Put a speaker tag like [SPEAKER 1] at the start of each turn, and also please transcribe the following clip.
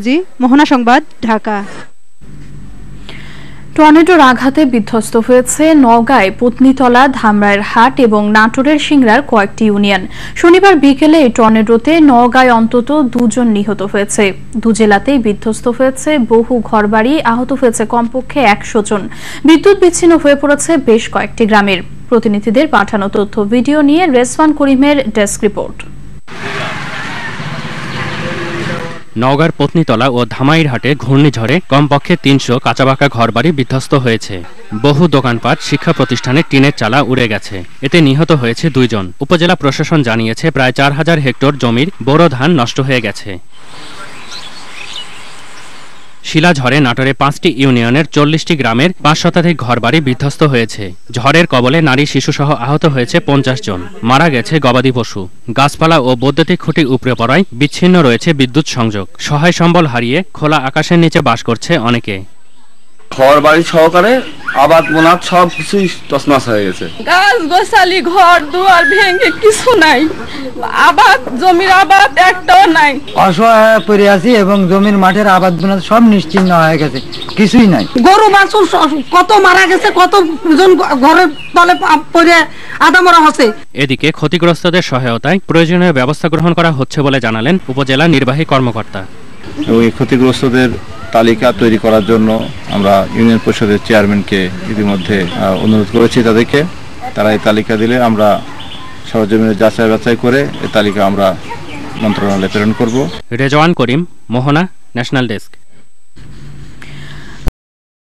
[SPEAKER 1] মুখার্জি, মোহনা সংবাদ, ঢাকা।
[SPEAKER 2] টর্নেডোর আঘাতে বিধ্বস্ত হয়েছে নওগাঁয় পত্নীতলা, ধামরাইয়ের হাট এবং নাটোরের সিংড়ার কয়েকটি ইউনিয়ন। শনিবার বিকেলে এই টর্নেডোতে নওগাঁয় অন্তত 2 জন নিহত হয়েছে। দু জেলাতেই বিধ্বস্ত হয়েছে বহু ঘরবাড়ি, আহত হয়েছে কমপক্ষে 100 জন। বিদ্যুৎ বিচ্ছিন্ন হয়ে পড়েছে বেশ কয়েকটি গ্রামের। প্রতিনিধিদের পাঠানো তথ্য ভিডিও নিয়ে রেজওয়ান করিমের ডেস্ক রিপোর্ট।
[SPEAKER 3] নওগাঁর পত্নীতলা ও ধামাইরহাটে ঘূর্ণিঝড়ে কমপক্ষে 300 কাঁচাবাঁকা ঘরবাড়ি বিধ্বস্ত হয়েছে। বহু দোকানপাট, শিক্ষা প্রতিষ্ঠানে টিনের চালা উড়ে গেছে। এতে নিহত হয়েছে 2 জন। উপজেলা প্রশাসন জানিয়েছে প্রায় 4000 হেক্টর জমির বোরো ধান নষ্ট হয়ে গেছে। শিলাঝড়ে নাটোরে 5টি ইউনিয়নের 40টি গ্রামের 5 শতাধিক ঘরবাড়ি বিধ্বস্ত হয়েছে। ঝড়ের কবলে নারী, শিশুসহ আহত হয়েছে 50 জন। মারা গেছে গবাদি পশু। গাছপালা ও বৈদ্যুতিক খুঁটি উপড়ে পড়ায় বিচ্ছিন্ন রয়েছে বিদ্যুৎ সংযোগ। সহায় সম্বল হারিয়ে খোলা আকাশের নিচে বাস করছে অনেকে।
[SPEAKER 4] ঘর বাড়ি সহকারে আবাদ মোনাত সব কিছুই তছনছ হয়ে গেছে।
[SPEAKER 5] গাছ গোছালি, ঘর দুয়ার ভেঙে কিছু নাই। আবাদ, জমির আবাদ একটাও নাই।
[SPEAKER 6] অসহায় পড়ে আছি এবং জমির মাঠের আবাদ বোনাত সব নিশ্চিহ্ন হয়ে গেছে, কিছুই নাই।
[SPEAKER 5] গরু বাছুর কত মারা গেছে, কত জন ঘরের তলে পড়ে আদামরা হচ্ছে।
[SPEAKER 3] এদিকে ক্ষতিগ্রস্তদের সহায়তায় প্রয়োজনীয় ব্যবস্থা গ্রহণ করা হচ্ছে বলে জানালেন উপজেলা নির্বাহী কর্মকর্তা।
[SPEAKER 4] এবং এই ক্ষতিগ্রস্তদের তালিকা তৈরি করার জন্য আমরা ইউনিয়ন পরিষদের চেয়ারম্যানকে ইতিমধ্যে অনুরোধ করেছি তাদেরকে। তারা এই তালিকা দিলে আমরা সরজমিনে যাচাই বাছাই করে এই তালিকা আমরা মন্ত্রণালয়ে প্রেরণ করব।
[SPEAKER 3] রেজওয়ান করিম, মোহনা, ন্যাশনাল ডেস্ক।